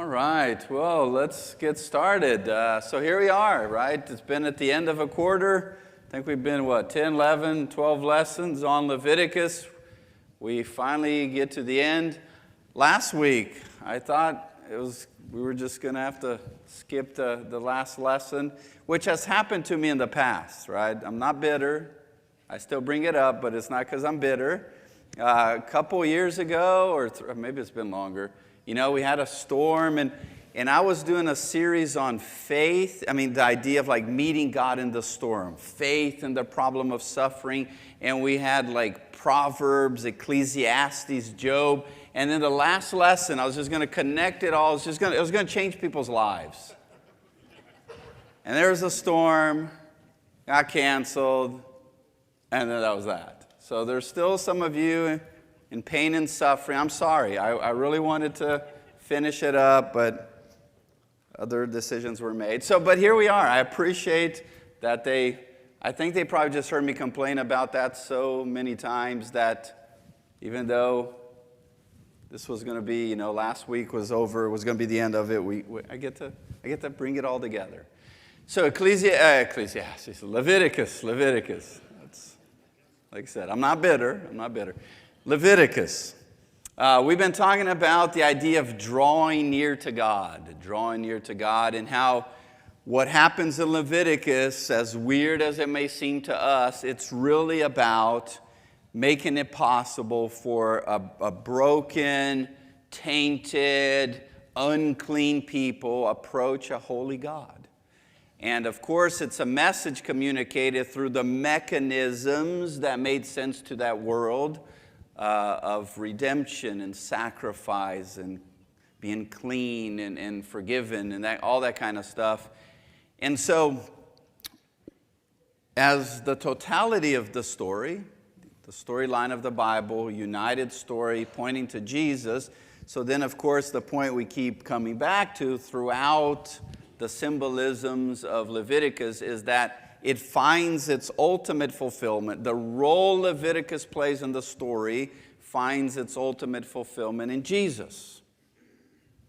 All right, well, let's get started. So here we are, right? It's been at the end of a quarter. I think we've been, 10, 11, 12 lessons on Leviticus. We finally get to the end. Last week, I thought we were just going to have to skip the last lesson, which has happened to me in the past, right? I'm not bitter. I still bring it up, but it's not because I'm bitter. A couple years ago, or maybe it's been longer, we had a storm, and I was doing a series on faith. The idea of meeting God in the storm, faith and the problem of suffering. And we had Proverbs, Ecclesiastes, Job. And then the last lesson, I was just going to connect it all. It was going to change people's lives. And there was a storm, got canceled, and then that was that. So there's still some of you in pain and suffering. I'm sorry. I really wanted to finish it up, but other decisions were made. But here we are. I appreciate that I think they probably just heard me complain about that so many times that even though this was going to be, last week was over, it was going to be the end of it, I get to bring it all together. So Ecclesiastes, Leviticus. That's, like I said, I'm not bitter. Leviticus. We've been talking about the idea of drawing near to God, and how what happens in Leviticus, as weird as it may seem to us, it's really about making it possible for a broken, tainted, unclean people approach a holy God. And of course, it's a message communicated through the mechanisms that made sense to that world of redemption and sacrifice and being clean and forgiven and all that kind of stuff. And so, as the totality of the story, the storyline of the Bible, united story pointing to Jesus, so then of course the point we keep coming back to throughout the symbolisms of Leviticus is that it finds its ultimate fulfillment. The role Leviticus plays in the story finds its ultimate fulfillment in Jesus.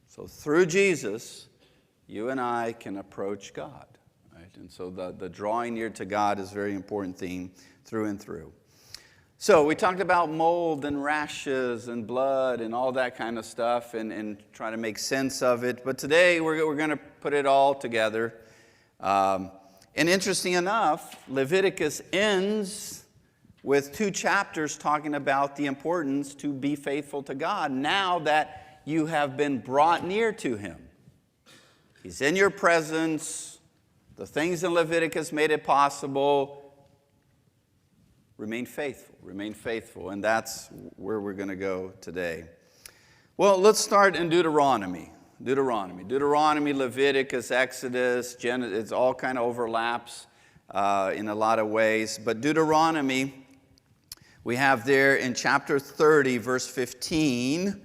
So through Jesus, you and I can approach God. Right? And so the drawing near to God is a very important theme through and through. So we talked about mold and rashes and blood and all that kind of stuff and try to make sense of it. But today we're going to put it all together. And interesting enough, Leviticus ends with 2 chapters talking about the importance to be faithful to God now that you have been brought near to Him. He's in your presence. The things in Leviticus made it possible. Remain faithful, and that's where we're going to go today. Well, let's start in Deuteronomy, Leviticus, Exodus, Genesis. It all kind of overlaps in a lot of ways. But Deuteronomy, we have there in chapter 30, verse 15,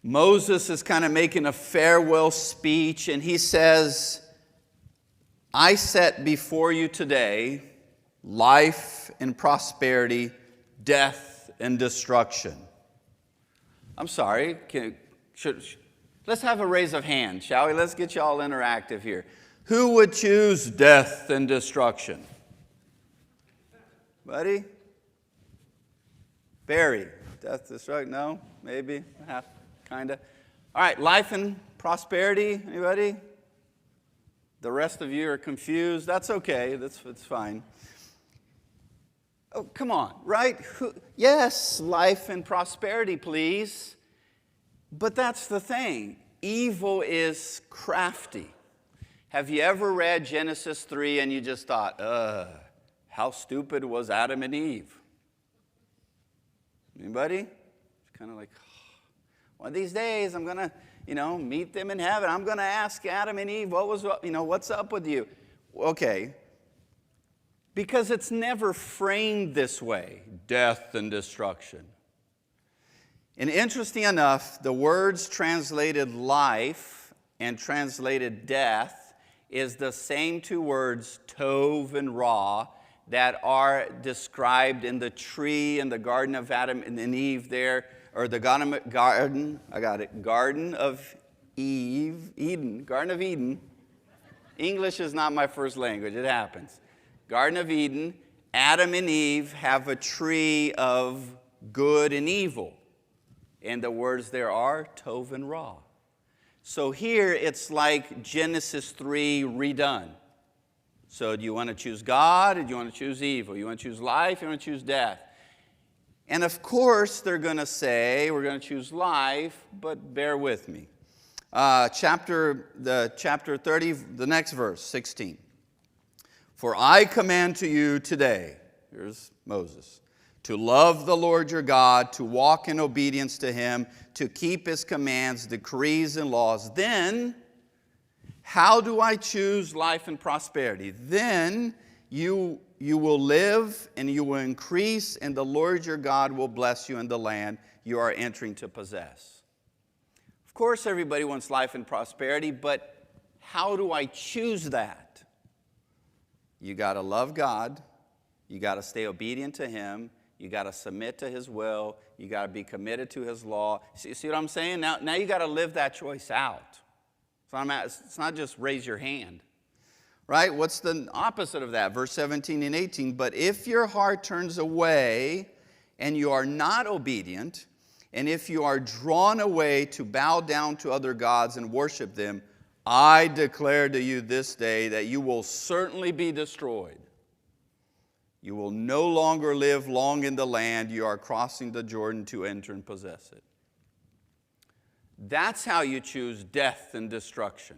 Moses is kind of making a farewell speech, and he says, I set before you today life and prosperity, death and destruction. I'm sorry, let's have a raise of hands, shall we? Let's get you all interactive here. Who would choose death and destruction? Buddy? Barry? Death, destruction? No? Maybe? Half? Kind of? All right, life and prosperity? Anybody? The rest of you are confused. That's okay. It's fine. Oh, come on, right? Yes, life and prosperity, please. But that's the thing. Evil is crafty. Have you ever read Genesis 3 and you just thought, how stupid was Adam and Eve? Anybody? It's kind of like, one of these days I'm going to, meet them in heaven. I'm going to ask Adam and Eve, what's up with you? Okay. Because it's never framed this way, death and destruction. And interesting enough, the words translated life and translated death is the same 2 words, tov and ra, that are described in the tree in the Garden of Adam and Eve there, or the Garden of Garden of Eden. English is not my first language, it happens. Garden of Eden, Adam and Eve have a tree of good and evil. And the words there are Tov and Ra. So here it's like Genesis 3 redone. So do you want to choose God or do you want to choose evil? You want to choose life or you want to choose death? And of course they're going to say we're going to choose life, but bear with me. Chapter 30, the next verse, 16. For I command to you today, here's Moses, to love the Lord your God, to walk in obedience to Him, to keep His commands, decrees, and laws. Then, how do I choose life and prosperity? Then you will live and you will increase, and the Lord your God will bless you in the land you are entering to possess. Of course, everybody wants life and prosperity, but how do I choose that? You got to love God. You got to stay obedient to Him. You got to submit to His will. You got to be committed to His law. See what I'm saying? Now you got to live that choice out. So it's not just raise your hand. Right? What's the opposite of that? Verse 17 and 18. But if your heart turns away and you are not obedient, and if you are drawn away to bow down to other gods and worship them, I declare to you this day that you will certainly be destroyed. You will no longer live long in the land you are crossing the Jordan to enter and possess it. That's how you choose death and destruction.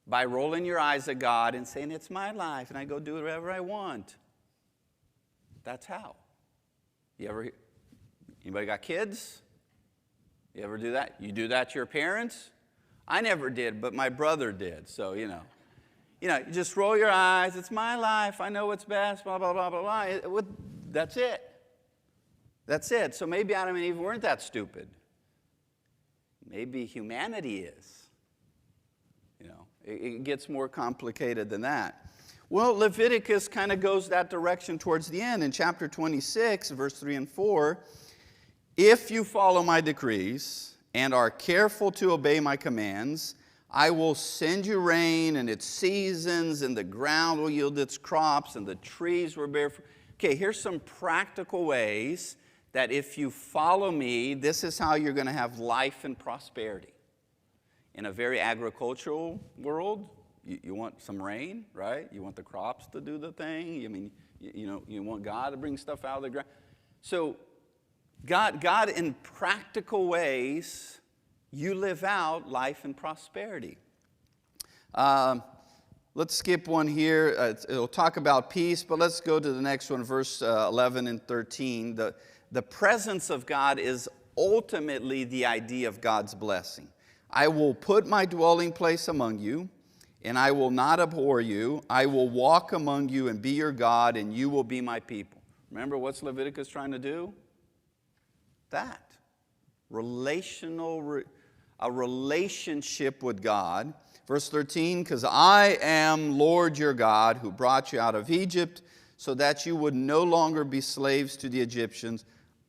By rolling your eyes at God and saying, it's my life and I go do whatever I want. That's how. Anybody got kids? You ever do that? You do that to your parents? I never did, but my brother did. So, you just roll your eyes. It's my life. I know what's best, blah, blah, blah, blah, blah. That's it. That's it. So maybe Adam and Eve weren't that stupid. Maybe humanity is. It gets more complicated than that. Well, Leviticus kind of goes that direction towards the end. In chapter 26, verse 3 and 4, if you follow my decrees and are careful to obey my commands, I will send you rain and its seasons, and the ground will yield its crops, and the trees will bear fruit. Okay, here's some practical ways that if you follow me, this is how you're going to have life and prosperity. In a very agricultural world, you want some rain, right? You want the crops to do the thing. I mean, you want God to bring stuff out of the ground. So God in practical ways, you live out life and prosperity. Let's skip one here. It'll talk about peace, but let's go to the next one, verse 11 and 13. The presence of God is ultimately the idea of God's blessing. I will put my dwelling place among you, and I will not abhor you. I will walk among you and be your God, and you will be my people. Remember what's Leviticus trying to do? That. A relationship with God. Verse 13, because I am Lord your God who brought you out of Egypt so that you would no longer be slaves to the Egyptians.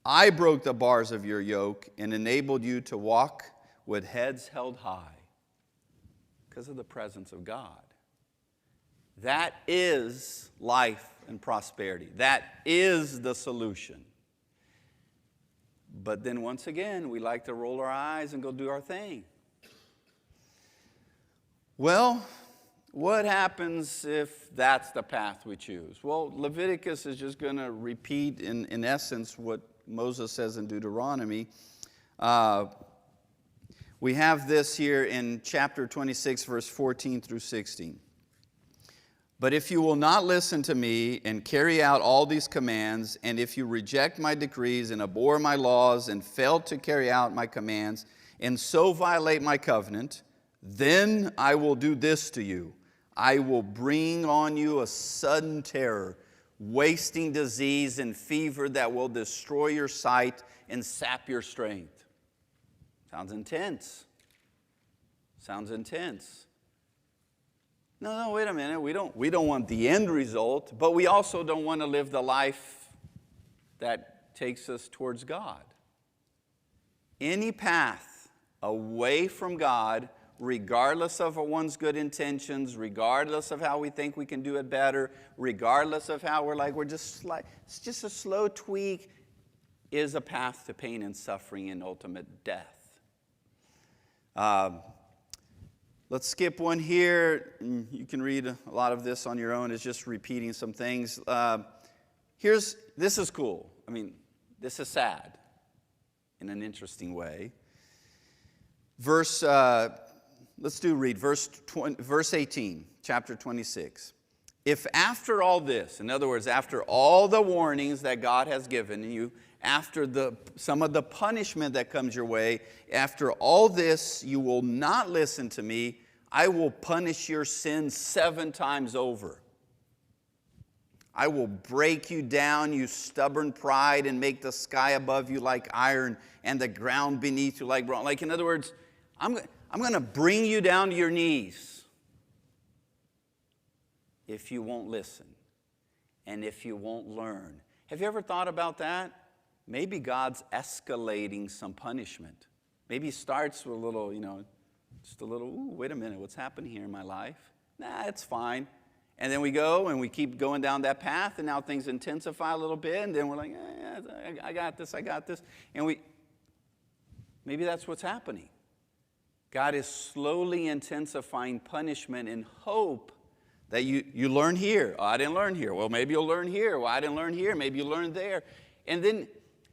I broke the bars of your yoke and enabled you to walk with heads held high because of the presence of God. That is life and prosperity. That is the solution. But then once again, we like to roll our eyes and go do our thing. Well, what happens if that's the path we choose? Well, Leviticus is just going to repeat in essence what Moses says in Deuteronomy. We have this here in chapter 26, verse 14 through 16. But if you will not listen to me and carry out all these commands, and if you reject my decrees and abhor my laws and fail to carry out my commands, and so violate my covenant, then I will do this to you. I will bring on you a sudden terror, wasting disease and fever that will destroy your sight and sap your strength. Sounds intense. Sounds intense. No, wait a minute. We don't want the end result, but we also don't want to live the life that takes us towards God. Any path away from God, regardless of one's good intentions, regardless of how we think we can do it better, regardless of how it's just a slow tweak, is a path to pain and suffering and ultimate death. Let's skip one here. You can read a lot of this on your own. It's just repeating some things. This is cool. I mean, this is sad in an interesting way. Verse 18, chapter 26. If after all this, in other words, after all the warnings that God has given you, after some of the punishment that comes your way, after all this you will not listen to me, I will punish your sins 7 times over. I will break you down, you stubborn pride, and make the sky above you like iron and the ground beneath you like bronze. Like, in other words, I'm going to bring you down to your knees if you won't listen and if you won't learn. Have you ever thought about that? Maybe God's escalating some punishment. Maybe he starts with a little, just a little, wait a minute, what's happening here in my life? Nah, it's fine. And then we go and we keep going down that path, and now things intensify a little bit, and then we're like, I got this. And maybe that's what's happening. God is slowly intensifying punishment in hope that you learn here. Oh, I didn't learn here. Well, maybe you'll learn here. Well, I didn't learn here. Maybe you learn there. And then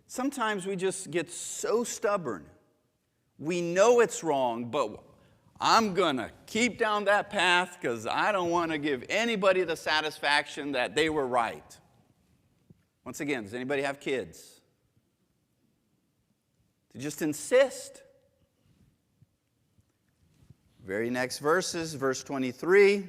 sometimes we just get so stubborn. We know it's wrong, but I'm going to keep down that path because I don't want to give anybody the satisfaction that they were right. Once again, does anybody have kids? To just insist. Very next verses, verse 23.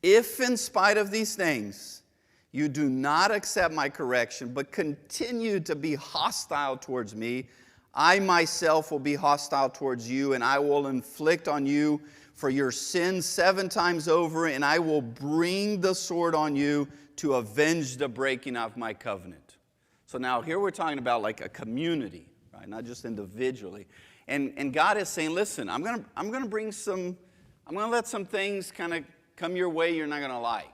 If in spite of these things you do not accept my correction, but continue to be hostile towards me, I myself will be hostile towards you, and I will inflict on you for your sins 7 times over, and I will bring the sword on you to avenge the breaking of my covenant. So now here we're talking about like a community, right? Not just individually. And God is saying, listen, I'm going to let some things kind of come your way you're not going to like.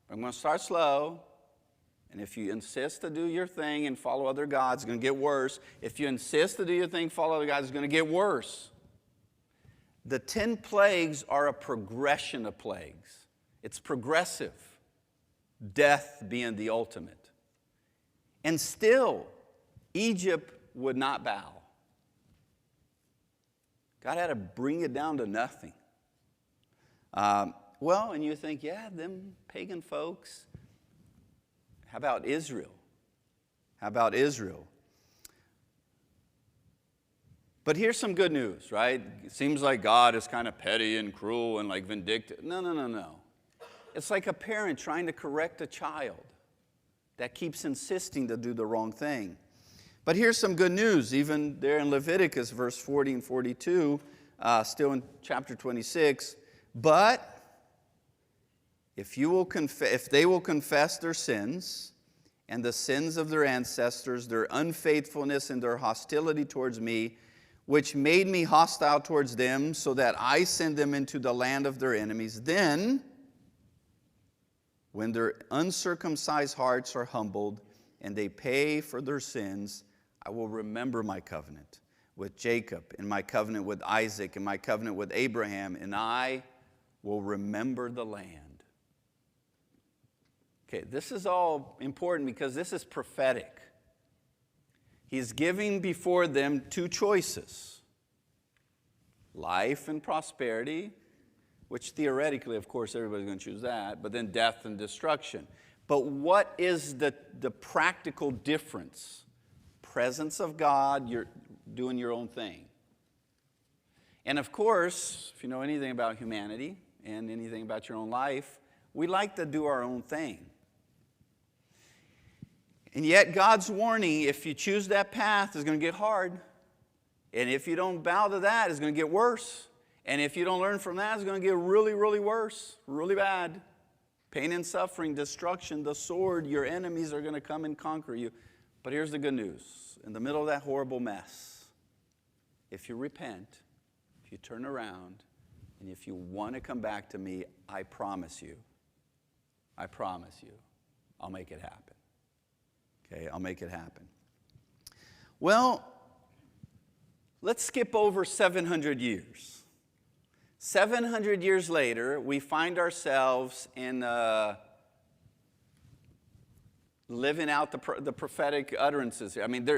I'm going to start slow. And if you insist to do your thing and follow other gods, it's going to get worse. If you insist to do your thing, follow other gods, it's going to get worse. The 10 plagues are a progression of plagues. It's progressive. Death being the ultimate. And still, Egypt would not bow. God had to bring it down to nothing. And you think, yeah, them pagan folks. How about Israel? But here's some good news, right? It seems like God is kind of petty and cruel and like vindictive. No. It's like a parent trying to correct a child that keeps insisting to do the wrong thing. But here's some good news, even there in Leviticus, verse 40 and 42, still in chapter 26. But if they will confess their sins and the sins of their ancestors, their unfaithfulness and their hostility towards me, which made me hostile towards them, so that I send them into the land of their enemies, then, when their uncircumcised hearts are humbled and they pay for their sins, I will remember my covenant with Jacob and my covenant with Isaac and my covenant with Abraham, and I will remember the land. Okay, this is all important because this is prophetic. He's giving before them 2 choices. Life and prosperity, which theoretically, of course, everybody's going to choose that, but then death and destruction. But what is the practical difference? Presence of God, you're doing your own thing. And of course, if you know anything about humanity and anything about your own life, we like to do our own thing. And yet God's warning, if you choose that path, it's going to get hard. And if you don't bow to that, it's going to get worse. And if you don't learn from that, it's going to get really, really worse, really bad. Pain and suffering, destruction, the sword, your enemies are going to come and conquer you. But here's the good news. In the middle of that horrible mess, if you repent, if you turn around, and if you want to come back to me, I promise you, I'll make it happen. Okay, I'll make it happen. Well, let's skip over 700 years. 700 years later, we find ourselves in living out the prophetic utterances. I mean,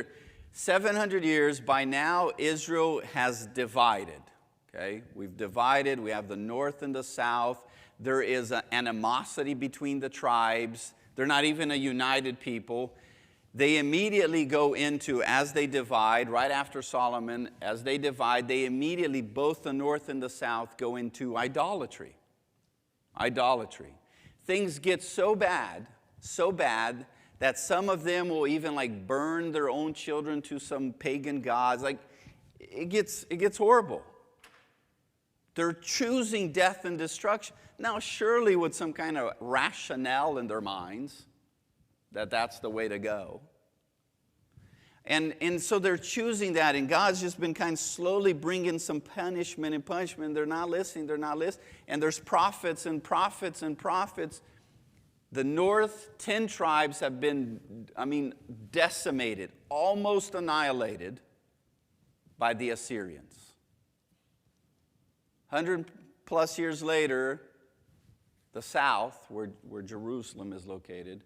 700 years, by now, Israel has divided. Okay, we've divided. We have the north and the south. There is an animosity between the tribes. They're not even a united people. They immediately go into, as they divide, right after Solomon, as they divide, they immediately, both the north and the south, go into idolatry. Idolatry. Things get so bad, that some of them will even like burn their own children to some pagan gods. Like, it gets horrible. They're choosing death and destruction. Now, surely with some kind of rationale in their minds, that's the way to go. And so they're choosing that, and God's just been kind of slowly bringing some punishment. They're not listening. And there's prophets and prophets and prophets. The north, 10 tribes have been, decimated, almost annihilated by the Assyrians. 100 plus years later, the south, where Jerusalem is located,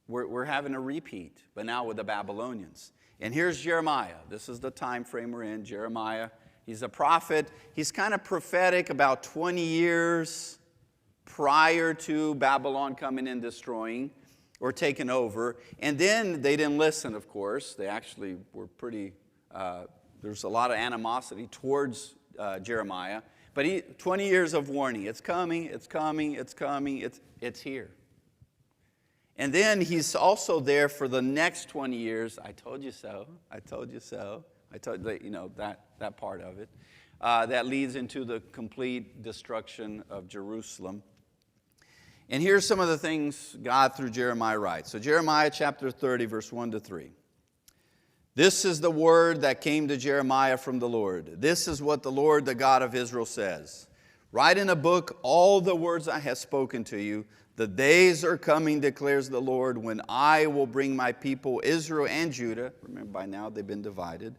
we're having a repeat, but now with the Babylonians. And here's Jeremiah. This is the time frame we're in. Jeremiah, he's a prophet. He's kind of prophetic about 20 years prior to Babylon coming and destroying or taking over. And then they didn't listen, of course. They actually were pretty, there's a lot of animosity towards Jeremiah. But 20 years of warning. It's coming, it's here. And then he's also there for the next 20 years. I told you so. That part of it. That leads into the complete destruction of Jerusalem. And here's some of the things God through Jeremiah writes. So Jeremiah chapter 30, verse 1 to 3. This is the word that came to Jeremiah from the Lord. This is what the Lord, the God of Israel, says. Write in a book all the words I have spoken to you. The days are coming, declares the Lord, when I will bring my people, Israel and Judah, remember by now they've been divided,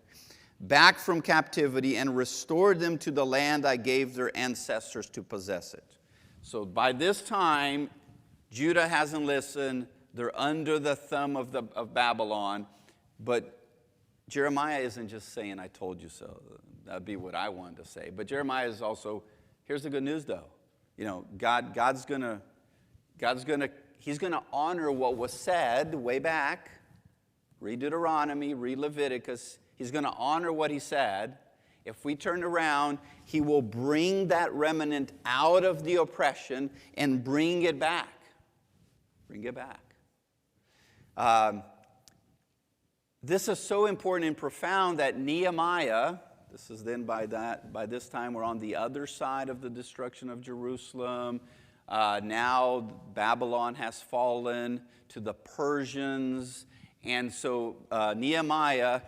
back from captivity and restore them to the land I gave their ancestors to possess it. So by this time, Judah hasn't listened. They're under the thumb of Babylon. But Jeremiah isn't just saying, I told you so. That'd be what I wanted to say. But Jeremiah is also, here's the good news though. God's gonna honor what was said way back. Read Deuteronomy, read Leviticus. He's going to honor what he said. If we turn around, he will bring that remnant out of the oppression and bring it back. This is so important and profound that Nehemiah, this is then by this time we're on the other side of the destruction of Jerusalem. Now Babylon has fallen to the Persians. And so Nehemiah,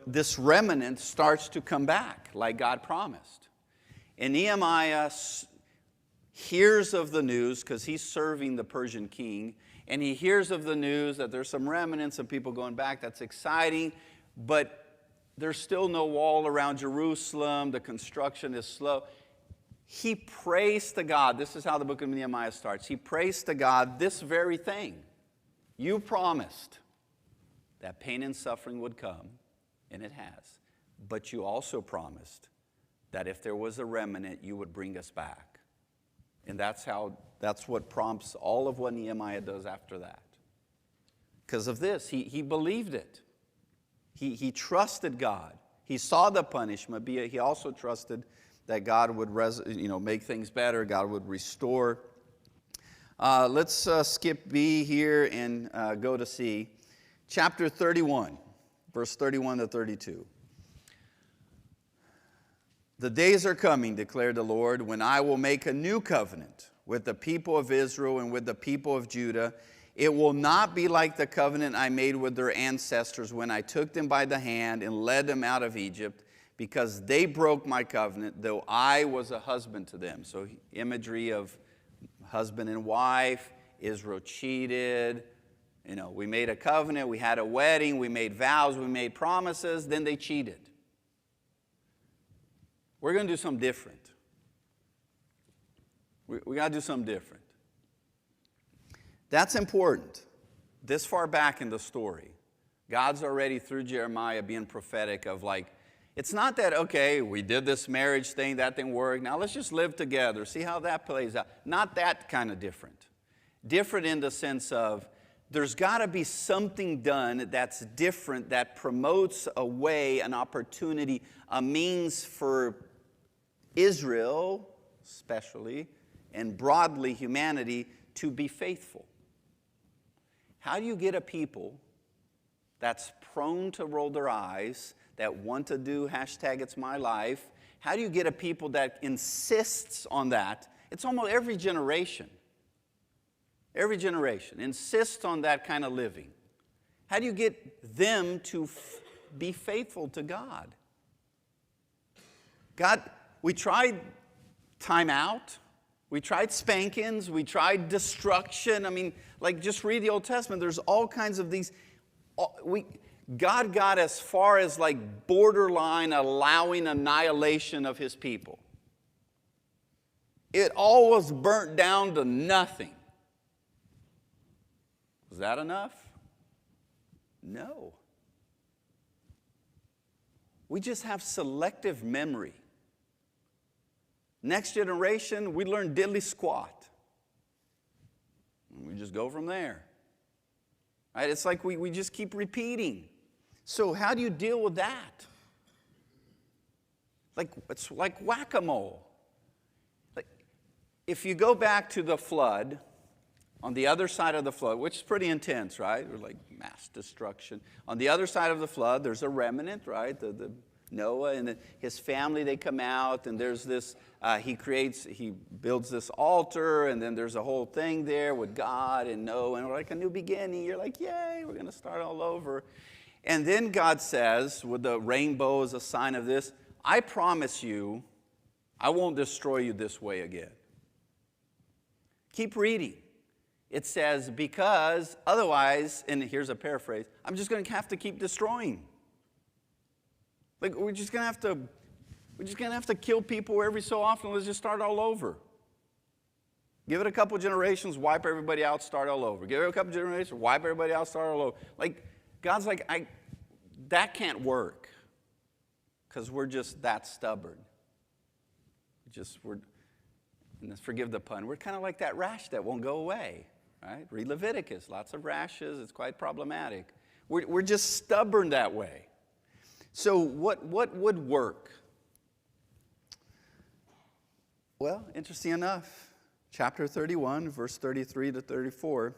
this remnant starts to come back like God promised. And Nehemiah hears of the news because he's serving the Persian king. And he hears of the news that there's some remnants of people going back. That's exciting. But there's still no wall around Jerusalem. The construction is slow. He prays to God. This is how the book of Nehemiah starts. He prays to God this very thing. You promised that pain and suffering would come, and it has. But you also promised that if there was a remnant, you would bring us back. And that's what prompts all of what Nehemiah does after that. Because of this, he believed it. He trusted God. He saw the punishment, but he also trusted that God would make things better, God would restore. Let's skip B here and go to C. Chapter 31, verse 31 to 32. The days are coming, declared the Lord, when I will make a new covenant with the people of Israel and with the people of Judah. It will not be like the covenant I made with their ancestors when I took them by the hand and led them out of Egypt, because they broke my covenant, though I was a husband to them. So imagery of husband and wife. Israel cheated. We made a covenant, we had a wedding, we made vows, we made promises, then they cheated. We're going to do something different. We got to do something different. That's important. This far back in the story, God's already, through Jeremiah, being prophetic of it's not that, okay, we did this marriage thing, that didn't work, now let's just live together, see how that plays out. Not that kind of different. Different in the sense of, there's got to be something done that's different, that promotes a way, an opportunity, a means for Israel, especially, and broadly humanity, to be faithful. How do you get a people that's prone to roll their eyes, that want to do #It's My Life? How do you get a people that insists on that? It's almost every generation. Every generation insists on that kind of living. How do you get them to be faithful to God? God, we tried time out. We tried spankings. We tried destruction. I mean, just read the Old Testament. There's all kinds of these. God got as far as borderline allowing annihilation of his people. It all was burnt down to nothing. Was that enough? No. We just have selective memory. Next generation, we learn diddly squat. And we just go from there. Right? It's like we just keep repeating. So how do you deal with that? It's like whack-a-mole. If you go back to the flood, on the other side of the flood, which is pretty intense, right? Or mass destruction. On the other side of the flood, there's a remnant, right? The Noah and his family, they come out, and there's this, he builds this altar, and then there's a whole thing there with God and Noah, and a new beginning. You're yay, we're going to start all over. And then God says, with the rainbow as a sign of this, I promise you, I won't destroy you this way again. Keep reading. It says, because otherwise, and here's a paraphrase, I'm just going to have to keep destroying. We're just going to have to kill people every so often. Let's just start all over. Give it a couple generations, wipe everybody out, start all over. Give it a couple generations, wipe everybody out, start all over. God's that can't work, because we're just that stubborn. And forgive the pun, we're kind of like that rash that won't go away. Right? Read Leviticus, lots of rashes, it's quite problematic. We're just stubborn that way. So what would work? Well, interesting enough, chapter 31, verse 33 to 34,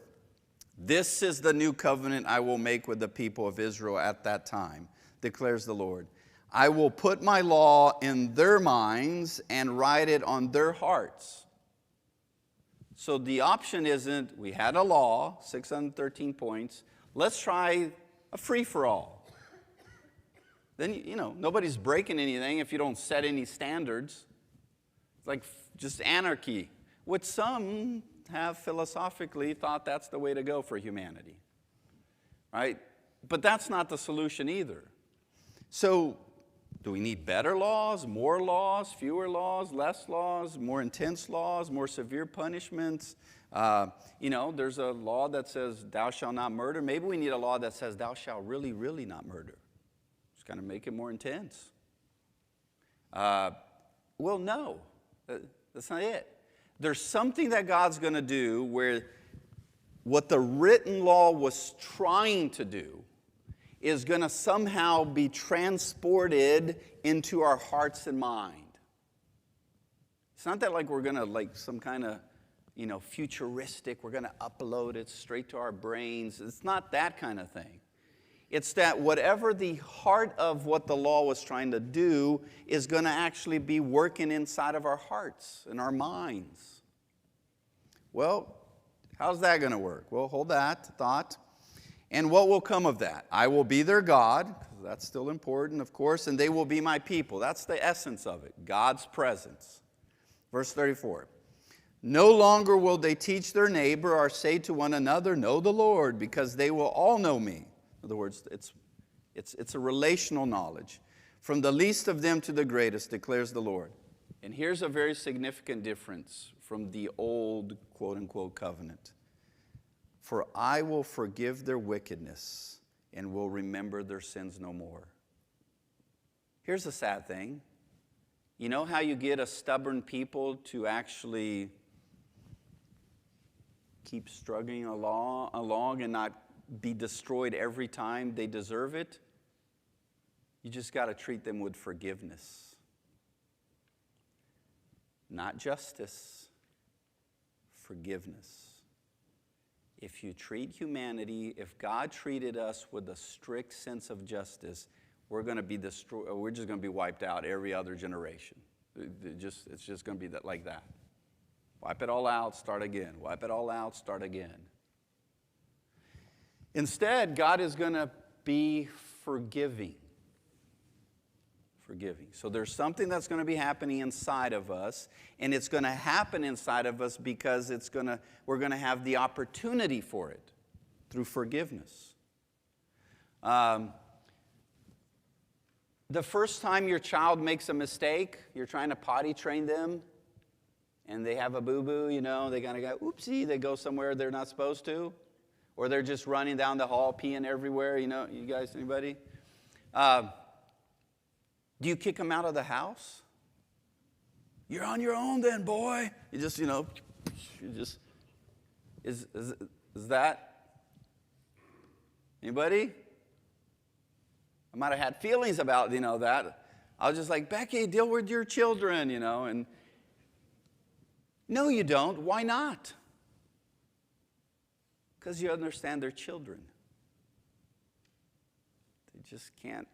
this is the new covenant I will make with the people of Israel at that time, declares the Lord. I will put my law in their minds and write it on their hearts. So the option isn't, we had a law, 613 points, let's try a free-for-all. Then, nobody's breaking anything if you don't set any standards. It's just anarchy, which some have philosophically thought that's the way to go for humanity. Right? But that's not the solution either. So, do we need better laws, more laws, fewer laws, less laws, more intense laws, more severe punishments? There's a law that says thou shalt not murder. Maybe we need a law that says thou shalt really, really not murder. Just kind of make it more intense. Well, no, that's not it. There's something that God's going to do where what the written law was trying to do is going to somehow be transported into our hearts and mind. It's not that we're going to some kind of, futuristic, we're going to upload it straight to our brains. It's not that kind of thing. It's that whatever the heart of what the law was trying to do is going to actually be working inside of our hearts and our minds. Well, How's that going to work? Well, hold that thought. And what will come of that? I will be their God. That's still important, of course. And they will be my people. That's the essence of it. God's presence. Verse 34. No longer will they teach their neighbor or say to one another, know the Lord, because they will all know me. In other words, it's a relational knowledge. From the least of them to the greatest, declares the Lord. And here's a very significant difference from the old, quote-unquote, covenant. For I will forgive their wickedness and will remember their sins no more. Here's the sad thing. You know how you get a stubborn people to actually keep struggling along and not be destroyed every time they deserve it? You just got to treat them with forgiveness. Not justice, forgiveness. If you treat humanity, if God treated us with a strict sense of justice, we're going to be destroyed. We're just going to be wiped out every other generation. It's just going to be like that. Wipe it all out, start again. Wipe it all out, start again. Instead, God is going to be forgiving. Forgiving. So there's something that's going to be happening inside of us, and it's going to happen inside of us because we're going to have the opportunity for it through forgiveness. The first time your child makes a mistake, you're trying to potty train them, and they have a boo-boo, they kind of go, oopsie, they go somewhere they're not supposed to, or they're just running down the hall, peeing everywhere, you guys, anybody? Do you kick them out of the house? You're on your own then, boy. Is that, anybody? I might have had feelings about, that. I was just like, Becky, deal with your children, and no, you don't. Why not? Because you understand they're children. They just can't.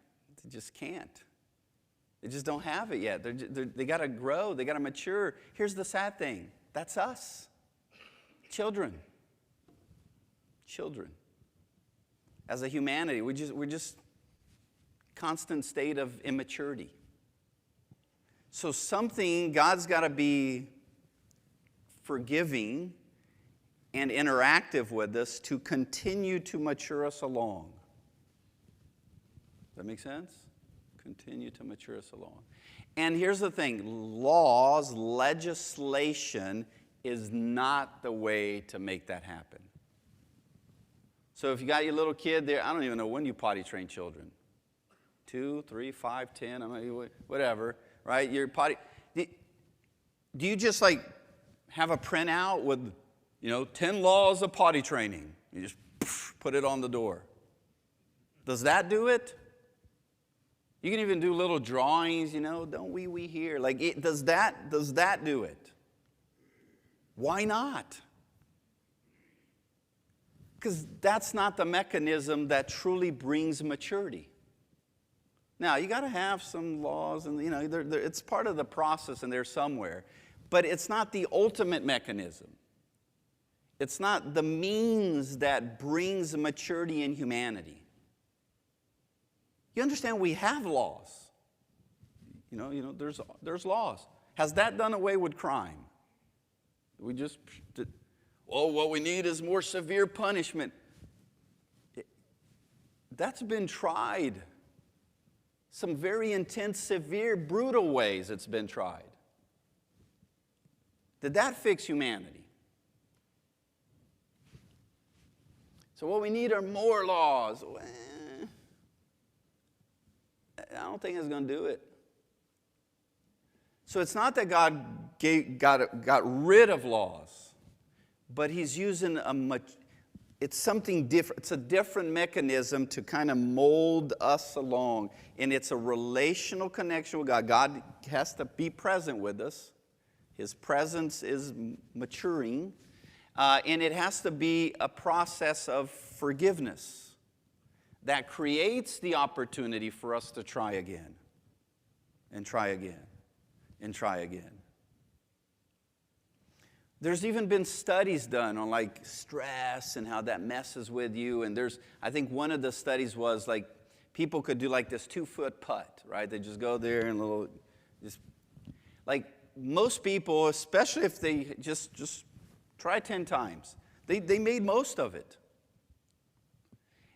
They just don't have it yet. They got to grow. They got to mature. Here's the sad thing. That's us. Children. As a humanity, we're just constant state of immaturity. So God's got to be forgiving and interactive with us to continue to mature us along. Does that make sense? Continue to mature us along. And here's the thing. Laws, legislation is not the way to make that happen. So if you got your little kid there, I don't even know when you potty train children. 2, 3, 5, 10, whatever, right? Your potty. Do you just have a printout with, 10 laws of potty training? You just put it on the door. Does that do it? You can even do little drawings, don't we here. Does that do it? Why not? Because that's not the mechanism that truly brings maturity. Now, you got to have some laws, and it's part of the process, and they're somewhere. But it's not the ultimate mechanism. It's not the means that brings maturity in humanity. You understand we have laws. There's laws. Has that done away with crime? What we need is more severe punishment. That's been tried. Some very intense, severe, brutal ways it's been tried. Did that fix humanity? So what we need are more laws. I don't think it's going to do it. So it's not that God got rid of laws, but he's using it's something different. It's a different mechanism to kind of mold us along. And it's a relational connection with God. God has to be present with us. His presence is maturing. And it has to be a process of forgiveness that creates the opportunity for us to try again, and try again, and try again. There's even been studies done on like stress and how that messes with you. And I think one of the studies was like people could do like this 2-foot putt, right? They just go there and like most people, especially if they just try 10 times, they made most of it.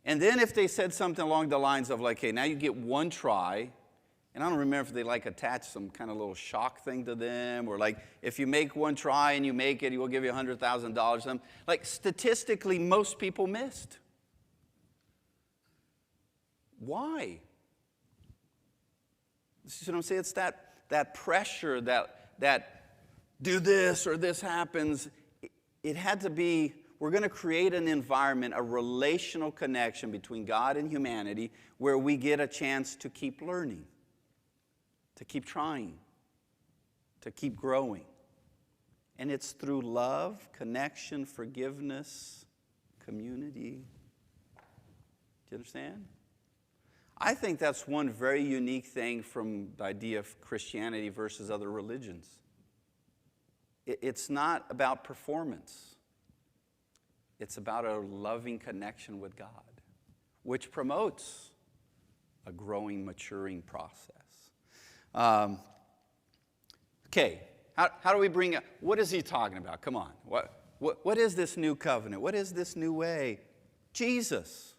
And then if they said something along the lines of like, hey, now you get one try. And I don't remember if they like attached some kind of little shock thing to them, or like if you make one try and you make it, he will give you $100,000. Like statistically, most people missed. Why? See what I'm saying? It's that pressure that do this or this happens. It had to be, we're going to create an environment, a relational connection between God and humanity where we get a chance to keep learning, to keep trying, to keep growing. And it's through love, connection, forgiveness, community. Do you understand? I think that's one very unique thing from the idea of Christianity versus other religions. It's not about performance. It's about a loving connection with God, which promotes a growing, maturing process. Okay, how do we bring up, what is he talking about? Come on. What is this new covenant? What is this new way? Jesus.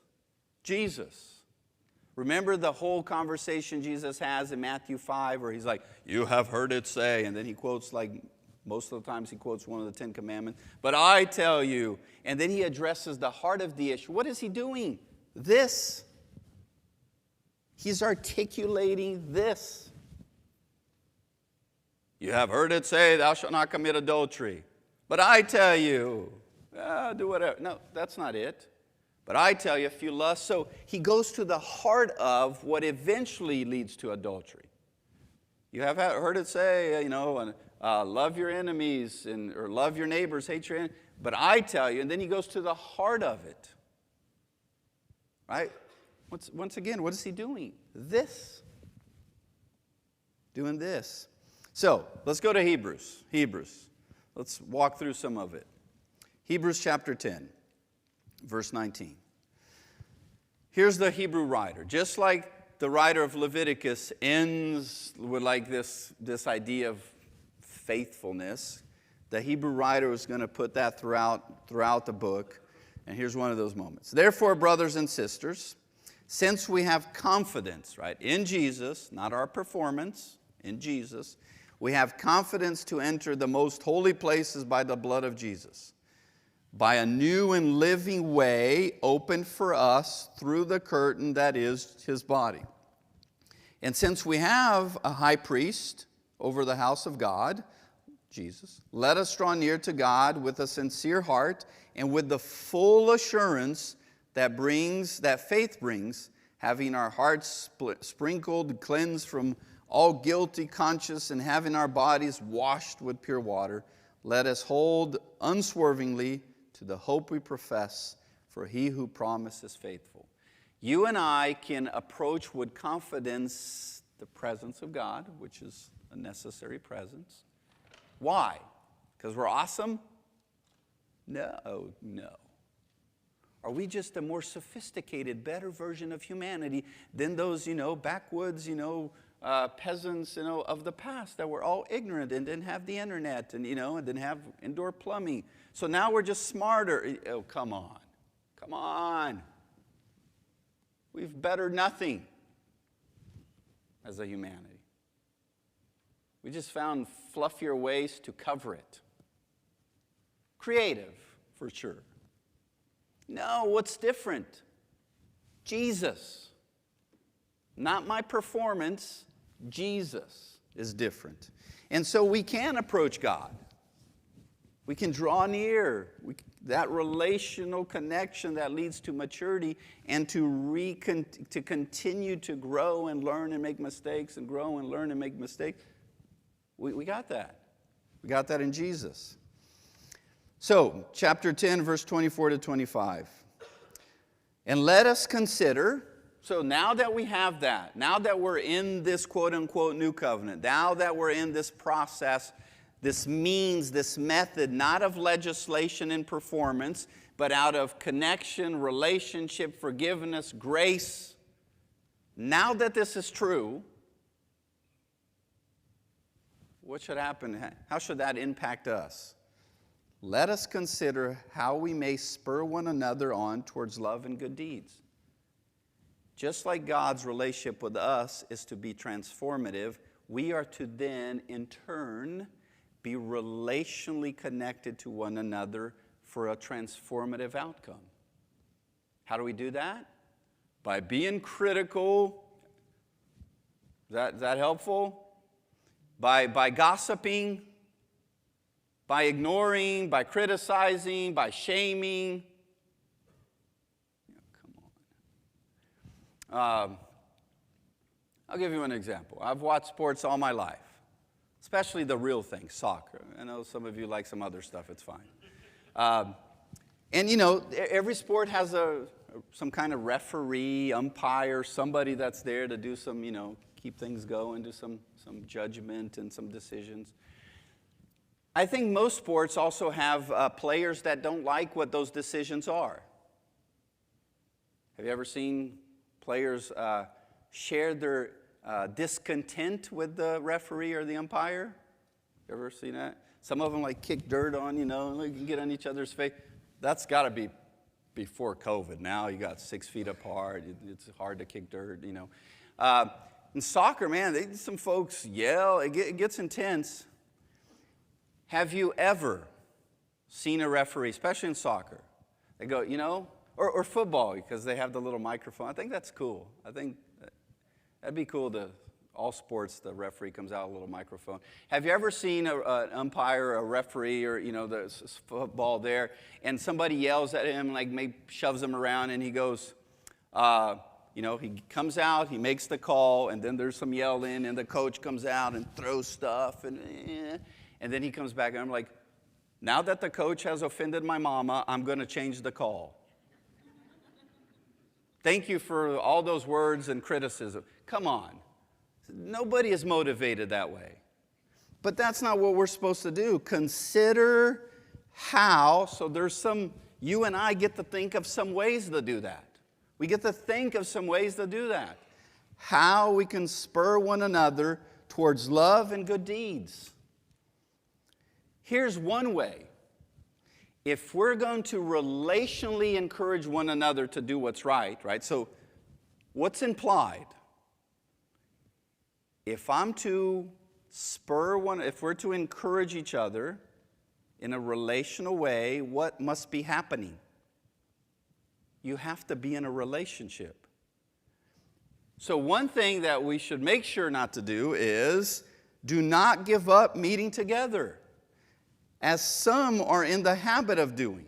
Remember the whole conversation Jesus has in Matthew 5 where he's like, you have heard it say, and then he quotes like, most of the times he quotes one of the 10 Commandments, but I tell you, and then he addresses the heart of the issue. What is he doing? This. He's articulating this. You have heard it say, thou shalt not commit adultery. But I tell you, do whatever. No, that's not it. But I tell you, if you lust. So he goes to the heart of what eventually leads to adultery. You have heard it say, love your enemies or love your neighbors, hate your enemies. But I tell you, and then he goes to the heart of it. Right? Once again, what is he doing? This. Doing this. So, let's go to Hebrews. Let's walk through some of it. Hebrews chapter 10, verse 19. Here's the Hebrew writer. Just like the writer of Leviticus ends with like this idea of faithfulness, the Hebrew writer was going to put that throughout the book. And here's one of those moments. Therefore, brothers and sisters, since we have confidence, right, in Jesus, not our performance, in Jesus, we have confidence to enter the most holy places by the blood of Jesus, by a new and living way opened for us through the curtain that is his body. And since we have a high priest over the house of God, Jesus, let us draw near to God with a sincere heart and with the full assurance that faith brings, having our hearts sprinkled, cleansed from all guilty conscience, and having our bodies washed with pure water, let us hold unswervingly to the hope we profess, for he who promised is faithful. You and I can approach with confidence the presence of God, which is a necessary presence. Why? Because we're awesome? No. Are we just a more sophisticated, better version of humanity than those, backwoods, peasants, of the past that were all ignorant and didn't have the internet and didn't have indoor plumbing? So now we're just smarter. Oh, come on. We've bettered nothing as a humanity. We just found fluffier ways to cover it. Creative, for sure. No, what's different? Jesus. Not my performance. Jesus is different. And so we can approach God. We can draw near. That relational connection that leads to maturity and to continue to grow and learn and make mistakes and grow and learn and make mistakes. We got that. We got that in Jesus. So, chapter 10, verse 24 to 25. And let us consider, so now that we have that, now that we're in this quote-unquote new covenant, now that we're in this process, this means, this method, not of legislation and performance, but out of connection, relationship, forgiveness, grace. Now that this is true, what should happen? How should that impact us? Let us consider how we may spur one another on towards love and good deeds. Just like God's relationship with us is to be transformative, we are to then, in turn, be relationally connected to one another for a transformative outcome. How do we do that? By being critical. Is that helpful? By gossiping, by ignoring, by criticizing, by shaming. Come on. I'll give you an example. I've watched sports all my life, especially the real thing, soccer. I know some of you like some other stuff, it's fine. And you know, every sport has some kind of referee, umpire, somebody that's there to do some, keep things going, do some judgment and some decisions. I think most sports also have players that don't like what those decisions are. Have you ever seen players share their discontent with the referee or the umpire? You ever seen that? Some of them like kick dirt on, and they can get on each other's face. That's got to be before COVID. Now you got 6 feet apart. It's hard to kick dirt, In soccer, man, some folks yell. It gets intense. Have you ever seen a referee, especially in soccer? They go, or football, because they have the little microphone. I think that's cool. I think that'd be cool to all sports, the referee comes out with a little microphone. Have you ever seen an umpire, a referee, or, the football there, and somebody yells at him, like maybe shoves him around, and he goes, he comes out, he makes the call, and then there's some yelling, and the coach comes out and throws stuff, and then he comes back, and I'm like, now that the coach has offended my mama, I'm going to change the call. Thank you for all those words and criticism. Come on. Nobody is motivated that way. But that's not what we're supposed to do. Consider how, so you and I get to think of some ways to do that. We get to think of some ways to do that. How we can spur one another towards love and good deeds. Here's one way. If we're going to relationally encourage one another to do what's right? So what's implied? If we're to encourage each other in a relational way, what must be happening? You have to be in a relationship. So one thing that we should make sure not to do is do not give up meeting together, as some are in the habit of doing.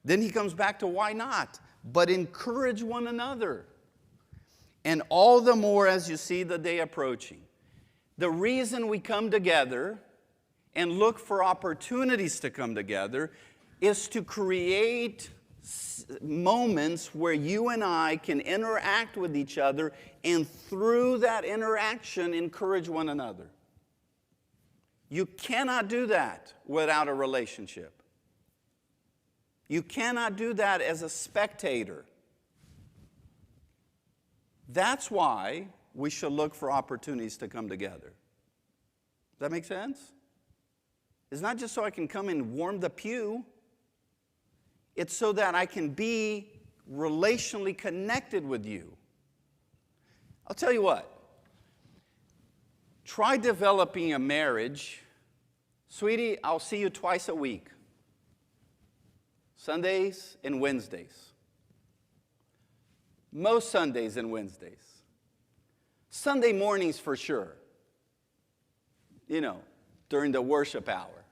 Then he comes back to why not? But encourage one another. And all the more as you see the day approaching. The reason we come together and look for opportunities to come together is to create moments where you and I can interact with each other, and through that interaction encourage one another. You cannot do that without a relationship. You cannot do that as a spectator. That's why we should look for opportunities to come together. Does that make sense? It's not just so I can come and warm the pew. It's so that I can be relationally connected with you. I'll tell you what. Try developing a marriage. Sweetie, I'll see you twice a week. Sundays and Wednesdays. Most Sundays and Wednesdays. Sunday mornings for sure. During the worship hour.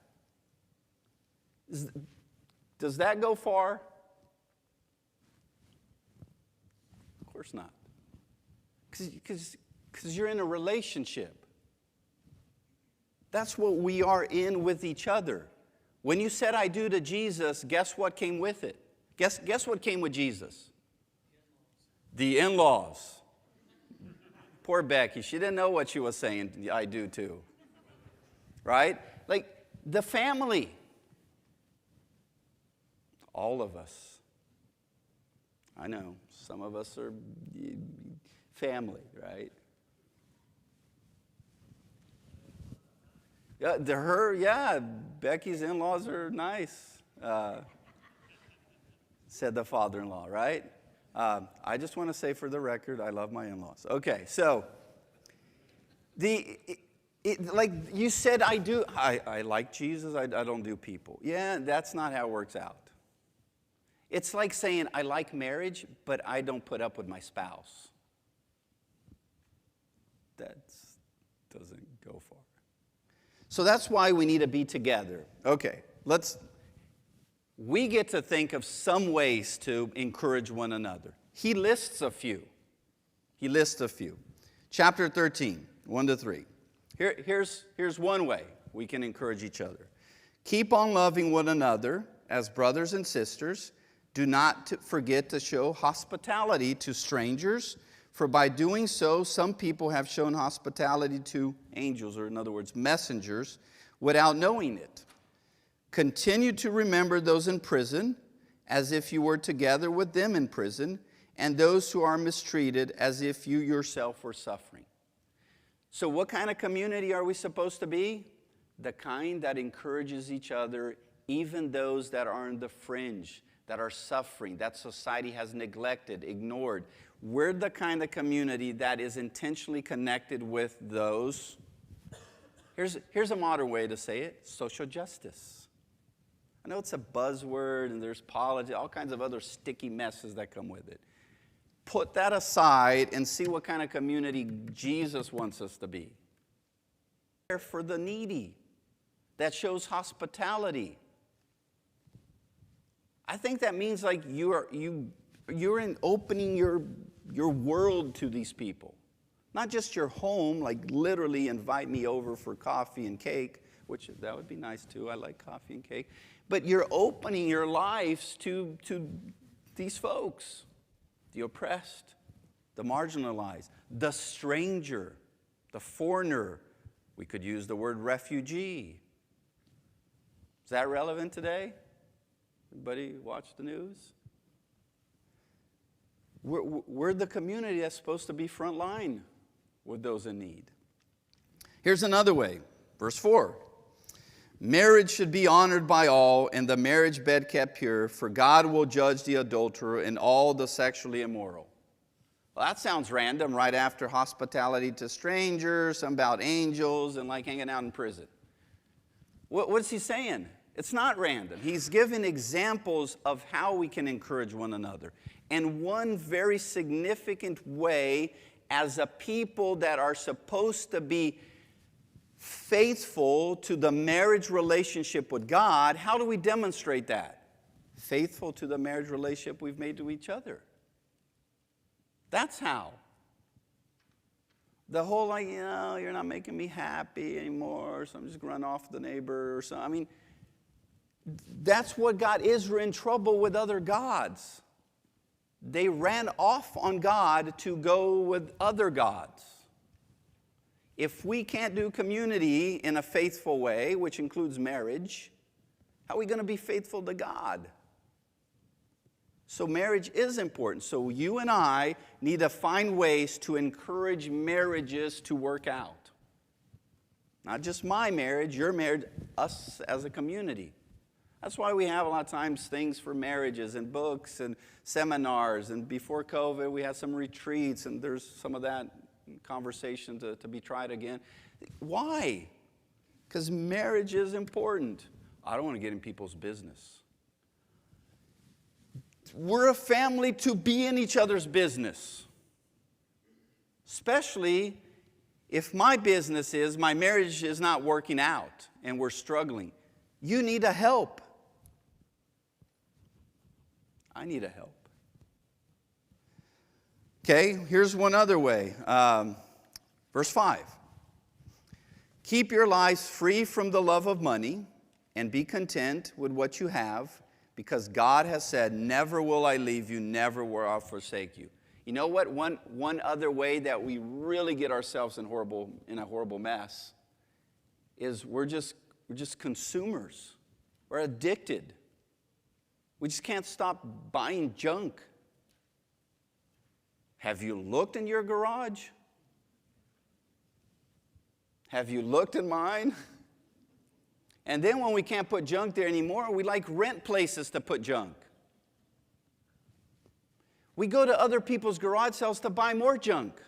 Does that go far? Of course not. Because you're in a relationship. That's what we are in with each other. When you said I do to Jesus, guess what came with it? Guess what came with Jesus? The in-laws. Poor Becky, she didn't know what she was saying, I do too. Right? Like the family. All of us. I know, some of us are family, right? Yeah, Becky's in-laws are nice, said the father-in-law, right? I just want to say for the record, I love my in-laws. Okay, so, like you said, I like Jesus, I don't do people. Yeah, that's not how it works out. It's like saying, I like marriage, but I don't put up with my spouse. That doesn't go far. So that's why we need to be together. Okay, we get to think of some ways to encourage one another. He lists a few. Chapter 13, 1-3. Here's one way we can encourage each other. Keep on loving one another as brothers and sisters. Do not forget to show hospitality to strangers, for by doing so, some people have shown hospitality to angels, or in other words, messengers, without knowing it. Continue to remember those in prison, as if you were together with them in prison, and those who are mistreated, as if you yourself were suffering. So what kind of community are we supposed to be? The kind that encourages each other, even those that are on the fringe, that are suffering, that society has neglected, ignored. We're the kind of community that is intentionally connected with those. Here's a modern way to say it: social justice. I know it's a buzzword and there's politics, all kinds of other sticky messes that come with it. Put that aside and see what kind of community Jesus wants us to be. Care for the needy, that shows hospitality. I think that means like you're in opening your world to these people. Not just your home, like literally invite me over for coffee and cake, which that would be nice too. I like coffee and cake. But you're opening your lives to these folks, the oppressed, the marginalized, the stranger, the foreigner. We could use the word refugee. Is that relevant today? Everybody watch the news? We're the community that's supposed to be front line with those in need. Here's another way. Verse 4. Marriage should be honored by all, and the marriage bed kept pure, for God will judge the adulterer and all the sexually immoral. Well, that sounds random, right after hospitality to strangers, something about angels, and like hanging out in prison. What's he saying? It's not random. He's giving examples of how we can encourage one another. And one very significant way, as a people that are supposed to be faithful to the marriage relationship with God, how do we demonstrate that? Faithful to the marriage relationship we've made to each other. That's how. The whole, like, you're not making me happy anymore, so I'm just going to run off the neighbor or something. I mean, that's what got Israel in trouble with other gods. They ran off on God to go with other gods. If we can't do community in a faithful way, which includes marriage, how are we going to be faithful to God? So marriage is important. So you and I need to find ways to encourage marriages to work out. Not just my marriage, your marriage, us as a community. That's why we have a lot of times things for marriages and books and seminars. And before COVID, we had some retreats, and there's some of that conversation to be tried again. Why? Because marriage is important. I don't want to get in people's business. We're a family to be in each other's business. Especially if my business is my marriage is not working out and we're struggling. You need a help. I need a help. Okay, here's one other way. Verse 5. Keep your lives free from the love of money and be content with what you have, because God has said, never will I leave you, never will I forsake you. You know what? One other way that we really get ourselves in a horrible mess is we're just We're just consumers. We're addicted. We just can't stop buying junk. Have you looked in your garage? Have you looked in mine? And then when we can't put junk there anymore, we like rent places to put junk. We go to other people's garage sales to buy more junk.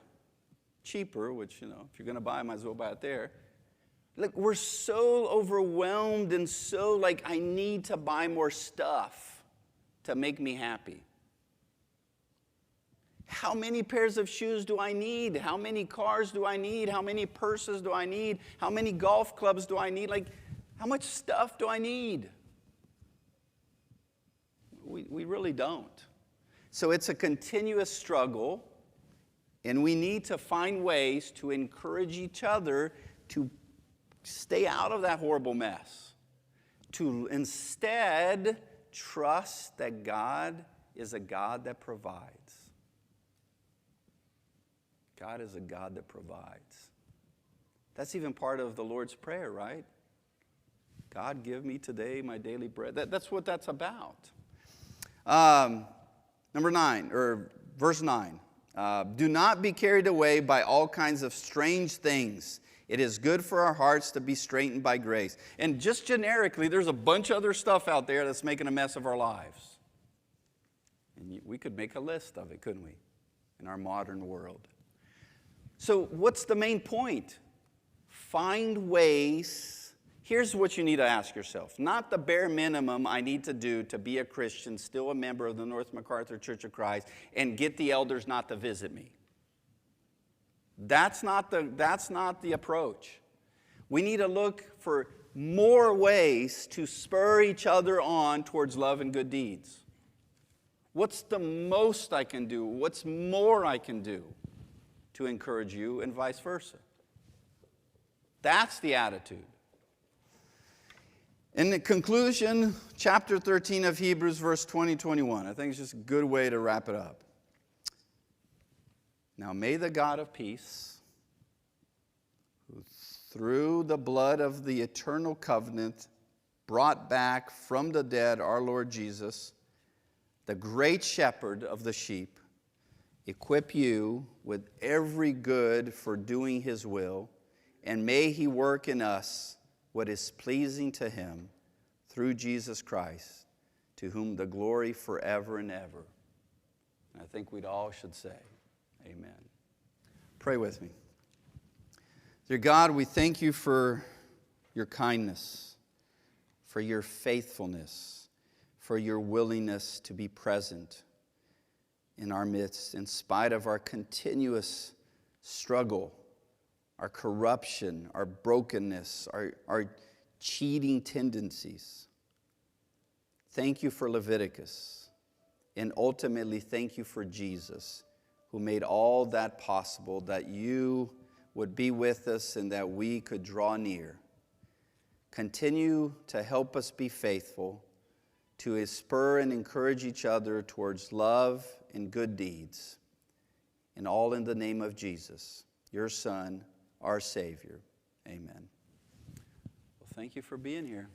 Cheaper, which, if you're going to buy, might as well buy it there. Look, we're so overwhelmed and so like, I need to buy more stuff to make me happy. How many pairs of shoes do I need? How many cars do I need? How many purses do I need? How many golf clubs do I need? Like, how much stuff do I need? We really don't. So it's a continuous struggle, and we need to find ways to encourage each other to stay out of that horrible mess, to instead trust that God is a God that provides. God is a God that provides. That's even part of the Lord's Prayer, right? God, give me today my daily bread. That's what that's about. Number 9, or verse 9. Do not be carried away by all kinds of strange things. It is good for our hearts to be straightened by grace. And just generically, there's a bunch of other stuff out there that's making a mess of our lives. And we could make a list of it, couldn't we? In our modern world. So what's the main point? Find ways. Here's what you need to ask yourself. Not the bare minimum I need to do to be a Christian, still a member of the North MacArthur Church of Christ, and get the elders not to visit me. That's not the approach. We need to look for more ways to spur each other on towards love and good deeds. What's the most I can do? What's more I can do to encourage you, and vice versa? That's the attitude. In the conclusion, chapter 13 of Hebrews, verse 20-21. I think it's just a good way to wrap it up. Now may the God of peace, who through the blood of the eternal covenant brought back from the dead our Lord Jesus, the great shepherd of the sheep, equip you with every good for doing his will, and may he work in us what is pleasing to him through Jesus Christ, to whom the glory forever and ever. And I think we'd all should say, amen. Pray with me. Dear God, we thank you for your kindness, for your faithfulness, for your willingness to be present in our midst, in spite of our continuous struggle, our corruption, our brokenness, our cheating tendencies. Thank you for Leviticus, and ultimately thank you for Jesus, who made all that possible, that you would be with us and that we could draw near. Continue to help us be faithful, to spur and encourage each other towards love and good deeds. And all in the name of Jesus, your Son, our Savior. Amen. Well, thank you for being here.